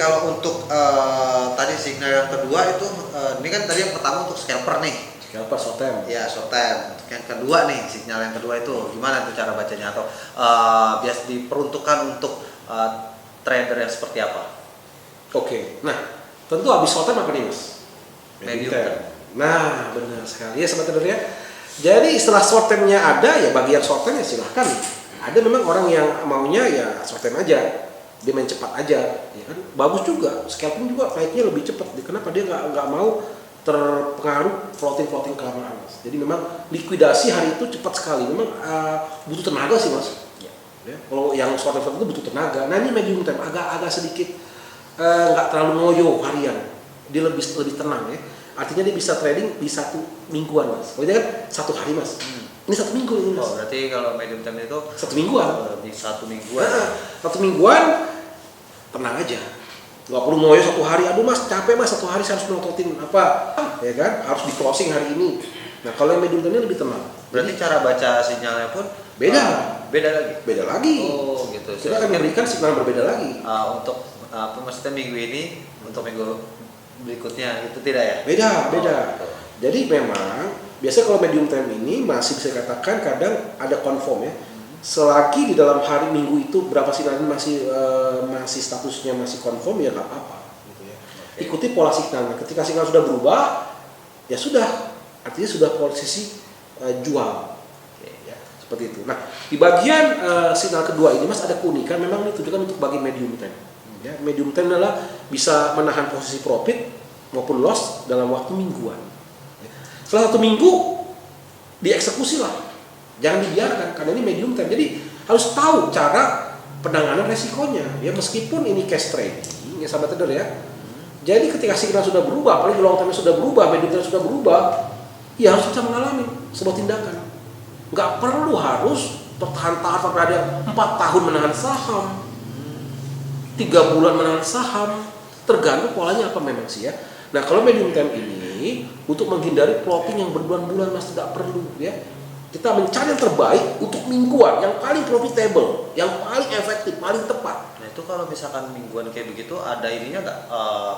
kalau untuk tadi signal yang kedua itu ini kan tadi yang pertama untuk scalper nih. Scalper short term. Ya, short term. Untuk yang kedua nih, signal yang kedua itu gimana tuh cara bacanya atau biasa diperuntukkan untuk trader yang seperti apa? Oke. Nah, tentu habis short term apa nih, Mas? Medium term. Nah, benar sekali ya sobat trader ya. Jadi setelah short termnya ada ya bagi yang short term ya silahkan. Ada memang orang yang maunya ya short term aja, dia main cepat aja, ya kan? Bagus juga, scalping juga naiknya lebih cepat. Kenapa dia nggak mau terpengaruh floating kelamaan, Mas. Jadi memang likuidasi hari itu cepat sekali. Memang butuh tenaga sih, Mas. Ya. Kalau yang short term itu butuh tenaga. Nah ini medium term agak sedikit nggak terlalu ngoyo harian. Dia lebih tenang ya. Artinya dia bisa trading di 1 mingguan, Mas. Kalau dia kan 1 hari, Mas. Ini 1 minggu ini, Mas. Oh, berarti kalau medium term itu 1 mingguan. Di 1 mingguan. Nah, 1 mingguan tenang aja. Nggak perlu ngoyo 1 hari. Aduh, Mas, capek, Mas. 1 hari saya harus melototin apa? Ya kan? Harus di closing hari ini. Nah, kalau yang medium term ini lebih tenang. Berarti cara baca sinyalnya pun beda. Beda lagi. Oh, gitu. Kita akan memberikan signal berbeda lagi. Untuk apa maksudnya minggu ini untuk minggu berikutnya itu tidak ya? Beda. Oh. Jadi memang biasanya kalau medium term ini masih bisa dikatakan kadang ada confirm ya. Selagi di dalam hari minggu itu berapa sinyalnya masih statusnya masih confirm ya nggak apa-apa gitu ya. Okay. Ikuti pola signalnya. Ketika signal sudah berubah ya sudah, artinya sudah posisi jual. Okay. Ya, seperti itu. Nah, di bagian signal kedua ini Mas ada keunikan, memang ditujukan untuk bagi medium term. Ya, medium term adalah bisa menahan posisi profit maupun loss dalam waktu mingguan. Setelah 1 minggu dieksekusi lah, jangan dibiarkan karena ini medium term. Jadi harus tahu cara penanganan resikonya. Ya meskipun ini cash trading, ya sahabat trader ya. Jadi ketika signal sudah berubah, apalagi long term sudah berubah, medium term sudah berubah, ya harus bisa mengalami sebuah tindakan. Nggak perlu harus bertahan-tahan sampai ada 4 tahun menahan saham. 3 bulan menahan saham, tergantung polanya apa memang sih ya. Nah kalau medium term ini untuk menghindari plotting yang berbulan-bulan Mas tidak perlu ya. Kita mencari yang terbaik untuk mingguan, yang paling profitable, yang paling efektif, paling tepat. Nah itu kalau misalkan mingguan kayak begitu ada ininya nggak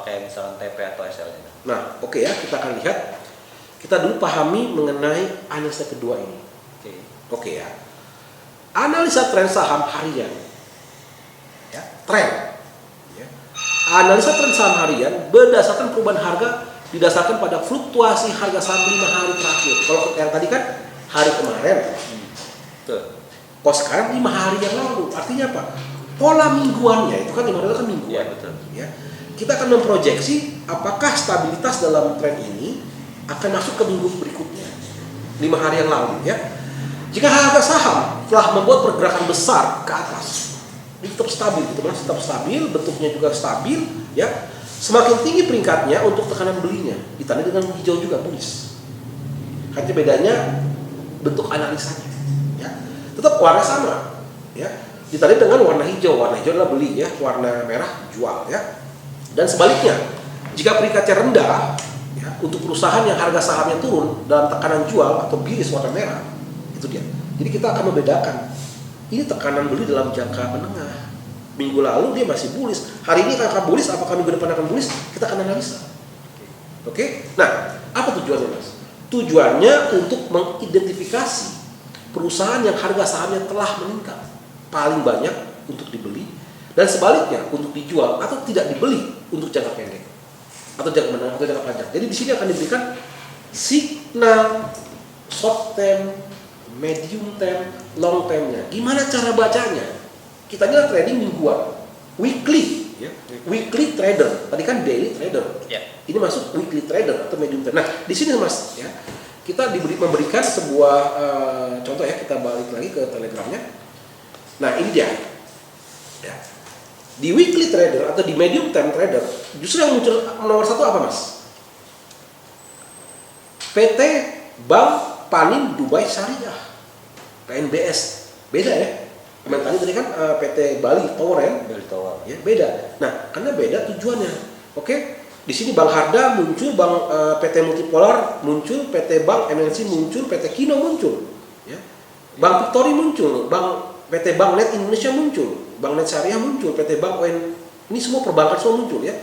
kayak misalkan TP atau SL-nya? Nah oke ya, kita akan lihat. Kita dulu pahami mengenai analisa kedua ini. Oke ya. Analisa tren saham harian. Ya, tren. Analisa tren saham harian berdasarkan perubahan harga didasarkan pada fluktuasi harga saham 5 hari terakhir. Kalau yang tadi kan hari kemarin, kalau sekarang 5 hari yang lalu. Artinya apa? Pola mingguannya itu kan 5 hari itu kan mingguan. Ya, betul. Ya. Kita akan memproyeksi apakah stabilitas dalam tren ini akan masuk ke minggu berikutnya 5 hari yang lalu ya. Jika harga saham telah membuat pergerakan besar ke atas, tetap stabil, gitu mas, tetap stabil, bentuknya juga stabil, ya. Semakin tinggi peringkatnya untuk tekanan belinya, ditandai dengan hijau juga bullish. Hanya bedanya bentuk analisanya, ya. Tetap warna sama, ya. Ditandai dengan warna hijau adalah beli, ya. Warna merah jual, ya. Dan sebaliknya, jika peringkatnya rendah, ya, untuk perusahaan yang harga sahamnya turun dalam tekanan jual atau bullish warna merah, itu dia. Jadi kita akan membedakan. Ini tekanan beli dalam jangka menengah. Minggu lalu dia masih bullish. Hari ini akan bullish, apakah minggu depan akan bullish? Kita akan analisa. Oke? Nah, apa tujuannya, Mas? Tujuannya untuk mengidentifikasi perusahaan yang harga sahamnya telah meningkat paling banyak untuk dibeli, dan sebaliknya untuk dijual atau tidak dibeli untuk jangka pendek atau jangka menengah atau jangka panjang. Jadi di sini akan diberikan signal short term, medium term, long termnya. Gimana cara bacanya? Kita ini trading mingguan, weekly, ya. Weekly trader. Tadi kan daily trader. Ya. Ini masuk weekly trader atau medium term. Nah, di sini Mas, ya, kita memberikan sebuah contoh ya. Kita balik lagi ke telegramnya. Nah, ini dia. Ya. Di weekly trader atau di medium term trader, justru yang muncul nomor 1 apa, Mas? PT Bank Panin Dubai Syariah, PNBS. Beda ya. Tadi kan PT Bali Tower ya. Bali Tower. Ya, beda. Nah, karena beda tujuannya. Oke. Di sini Bank Harda muncul, Bank PT Multipolar muncul, PT Bank MNC muncul, PT Kino muncul, ya. Bank Victory muncul, PT Bank Net Indonesia muncul, Bank Net Syariah muncul, PT Bank ON Ini semua perbankan semua muncul ya.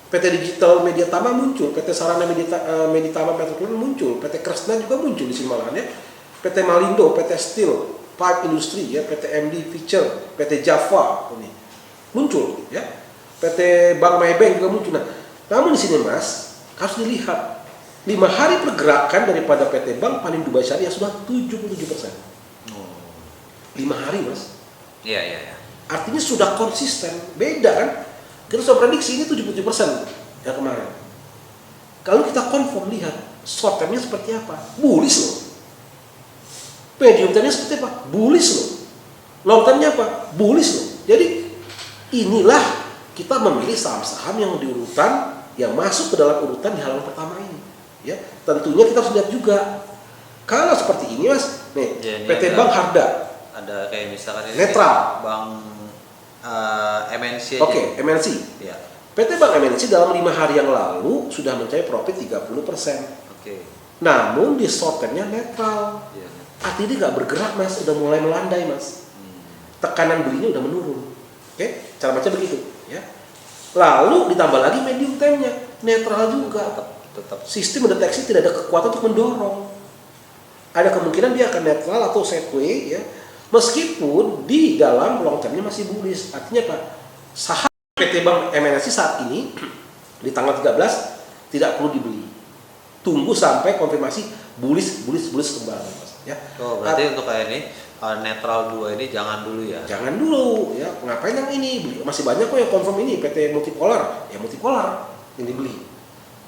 PT Digital Media Tama muncul, PT Sarana Media Tama Petroleum muncul, PT Kresna juga muncul di sini malahan ya. PT Malindo, PT Steel, Pipe Industry ya, PT MD Feature, PT Java ini muncul ya. PT Bank Maybank juga muncul. Nah, namun di sini Mas harus dilihat 5 hari pergerakan daripada PT Bank Panin Dubai Syariah sudah 77%. 5 hari Mas. Iya. Artinya sudah konsisten, beda kan? Kita sudah prediksi ini 77% yang kemarin. Kalau kita confirm lihat short termnya seperti apa, bullish loh. Medium termnya seperti apa, bullish loh. Long termnya apa, bullish loh. Jadi inilah kita memilih saham-saham yang diurutan, yang masuk ke dalam urutan di halaman pertama ini. Ya, tentunya kita harus lihat juga. Kalau seperti ini Mas, nih Ya, PT Bank Harda. Ada kayak misalkan ini Netral. Bank MNC aja. Oke, MNC. Ya. PT Bank MNC dalam 5 hari yang lalu sudah mencapai profit 30%. Oke. Namun di short termnya netral. Iya. Artinya dia nggak bergerak Mas, udah mulai melandai Mas. Tekanan belinya udah menurun. Oke, cara baca begitu ya. Lalu ditambah lagi medium termnya netral juga. Tetap. Sistem mendeteksi tidak ada kekuatan untuk mendorong. Ada kemungkinan dia akan netral atau sideways ya. Meskipun di dalam long termnya masih bullish. Artinya apa? Saham PT Bank MNC saat ini di tanggal 13 tidak perlu dibeli. Tunggu sampai konfirmasi bullish kembali Mas ya. Oh, berarti untuk kayak ini netral 2 ini jangan dulu ya. Jangan dulu ya. Ngapain yang ini? Beli. Masih banyak kok yang confirm ini PT Multipolar. Ya Multipolar yang dibeli.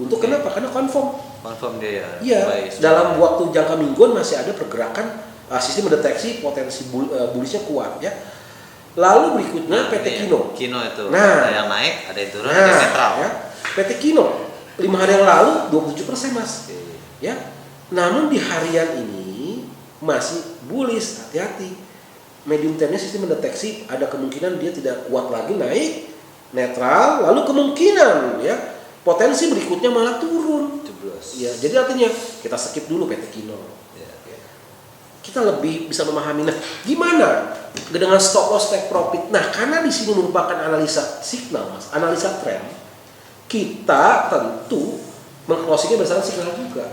Untuk kenapa? Karena confirm dia ya. iya, Baik, dalam waktu jangka mingguan masih ada pergerakan sistem mendeteksi potensi bullishnya kuat ya. Lalu berikutnya PT Kino. Kino itu. Nah, ada yang naik, ada yang turun, ada yang netral. Ya, PT Kino 5 hari yang lalu 27% Mas. Oke. Ya. Namun di harian ini masih bullish, hati-hati. Medium termnya sistem mendeteksi ada kemungkinan dia tidak kuat lagi naik, netral, lalu kemungkinan ya potensi berikutnya malah turun. Ya, jadi artinya kita skip dulu PT Kino. Ya. Kita lebih bisa memahami. Nah, gimana dengan stop loss take profit? Nah, karena di sini merupakan analisa signal, Mas, analisa tren. Kita tentu meng-closingnya berdasarkan signal juga.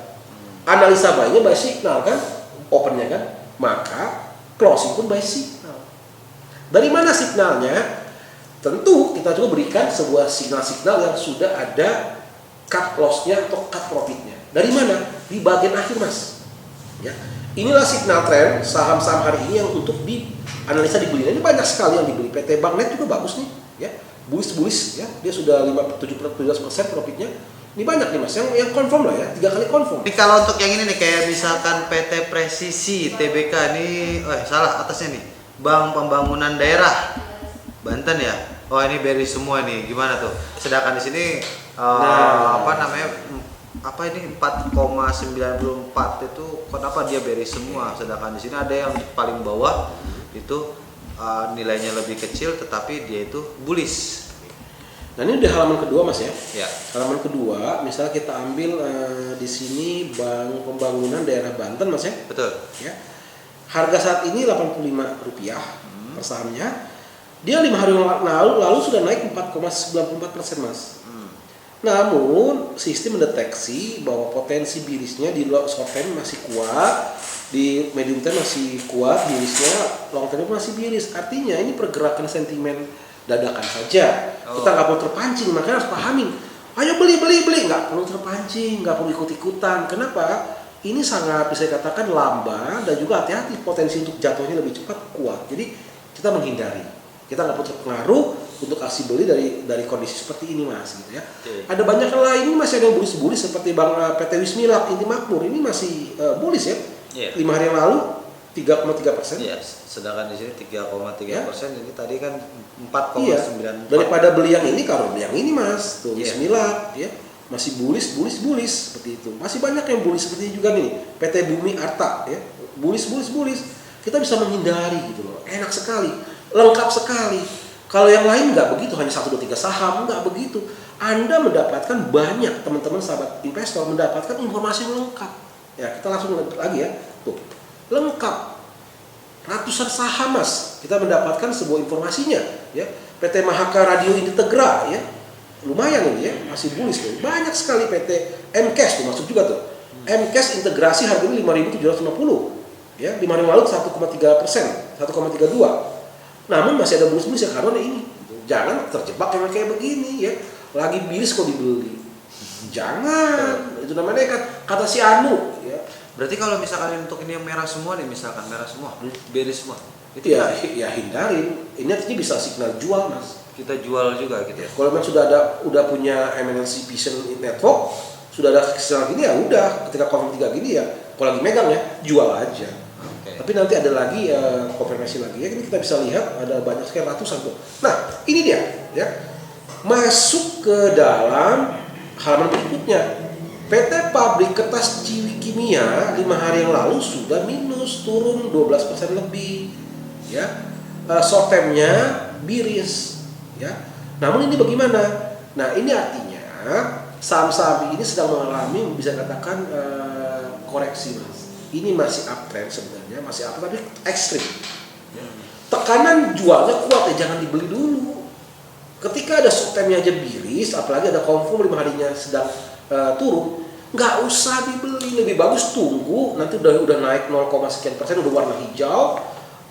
Analisa buy-nya by signal kan, opennya kan, maka closing pun by signal. Dari mana signalnya? Tentu kita juga berikan sebuah signal-signal yang sudah ada cut loss-nya atau cut profit-nya. Dari mana? Di bagian akhir Mas. Ya. Inilah signal tren saham-saham hari ini yang untuk dianalisa dibeli. Ini banyak sekali yang dibeli. PT Bank Net juga bagus nih, ya. Bullish ya. Dia sudah 17% profitnya. Ini banyak nih Mas, yang confirm lah ya, 3 kali confirm. Ini kalau untuk yang ini nih kayak misalkan PT Presisi TBK ini, salah atasnya nih. Bank Pembangunan Daerah Banten ya. Oh ini bearish semua nih, gimana tuh? Sedangkan di sini apa ini 4,94 itu kenapa dia bearish semua? Sedangkan di sini ada yang paling bawah itu nilainya lebih kecil tetapi dia itu bullish. Nah ini udah halaman kedua Mas ya. Ya. Halaman kedua, misalnya kita ambil di sini Bank Pembangunan Daerah Banten Mas ya. Betul. Ya. Harga saat ini Rp85 per sahamnya. Dia 5 hari lalu sudah naik 4,94% Mas. Namun sistem mendeteksi bahwa potensi birishnya di short term masih kuat, di medium term masih kuat, birishnya long term masih birish. Artinya ini pergerakan sentimen dadakan saja. Kita nggak perlu terpancing, makanya harus pahamin. Ayo beli, nggak perlu terpancing, nggak perlu ikut-ikutan. Kenapa? Ini sangat bisa dikatakan lamban dan juga hati-hati, potensi untuk jatuhnya lebih cepat kuat. Jadi kita menghindari. Kita nggak perlu terpengaruh untuk aksi beli dari kondisi seperti ini Mas gitu ya. Ada banyak yang lain, ini masih ada yang bullish seperti Bank PT Wismilak, Inti Makmur ini masih bullish ya. 5 hari yang lalu 3,3%. Iya, sedangkan di sini 3,3%. Ini tadi kan 4,94. Iya. Daripada beli yang ini, kalau beli yang ini Mas, tuh Wismilak ya masih bullish seperti itu. Masih banyak yang bullish seperti ini juga nih. PT Bumi Arta ya, bullish. Kita bisa menghindari gitu loh. Enak sekali. Lengkap sekali. Kalau yang lain nggak begitu, hanya 1, 2, 3 saham, nggak begitu. Anda mendapatkan banyak, teman-teman sahabat investor mendapatkan informasi yang lengkap. Ya, kita langsung lagi ya. Tuh, lengkap. Ratusan saham Mas, kita mendapatkan sebuah informasinya. Ya, PT Mahaka Radio Integra ya, lumayan ini ya, masih bullish tuh. Banyak sekali PT MCAS tuh masuk juga tuh. MCAS integrasi harganya 5.750 ya, 5 hari lalu 1,3%, 1,32. Namun masih ada bullish-bullish ya karena ini. Jangan terjebak yang kayak begini ya. Lagi bullish kok dibeli. Jangan. Itu namanya kata si Anu ya. Berarti kalau misalkan untuk ini yang merah semua nih, misalkan merah semua, bearish semua. Itu Ya hindarin. Ini artinya bisa signal jual, Mas. kita jual juga gitu ya. Kalau memang udah punya MNC Vision Network, sudah ada signal gini ya udah, ketika confirm 3 gini ya, kalau lagi megang ya jual aja. Oke. Tapi nanti ada lagi konfirmasi lagi ya, ini kita bisa lihat ada banyak sekali ratusan tuh. Nah ini dia ya, masuk ke dalam halaman berikutnya. PT Pabrik Kertas Kimia 5 hari yang lalu sudah minus, turun 12% lebih ya. Short term-nya biris ya. Namun ini bagaimana? Nah ini artinya saham-saham ini sedang mengalami, bisa katakan koreksi, Mas. Ini masih uptrend sebenarnya, masih uptrend tapi ekstrim. Tekanan jualnya kuat ya, jangan dibeli dulu. Ketika ada short term-nya aja biris, apalagi ada confirm 5 harinya sedang turun, nggak usah dibeli, lebih bagus tunggu nanti udah naik 0, sekian persen, udah warna hijau,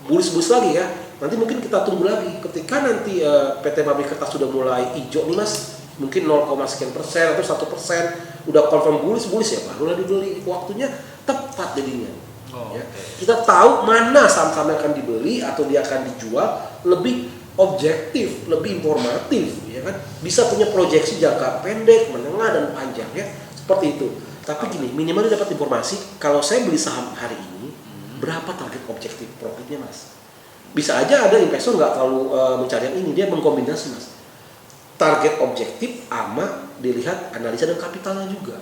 bullish lagi ya. Nanti mungkin kita tunggu lagi ketika nanti PT Pabrik Kertas sudah mulai hijau nih, Mas, mungkin 0, sekian persen atau 1%, udah confirm bullish ya, barulah dibeli. Waktunya tepat jadinya. Ya. Okay. Kita tahu mana saham-saham yang akan dibeli atau dia akan dijual, lebih objektif, lebih informatif, ya kan? Bisa punya proyeksi jangka pendek, menengah dan panjang ya, seperti itu. Tapi gini, minimal dia dapat informasi kalau saya beli saham hari ini, berapa target objektif profitnya, Mas? Bisa aja ada investor nggak terlalu mencari yang ini, dia mengkombinasi, Mas. Target objektif sama dilihat analisa dan kapitalnya juga.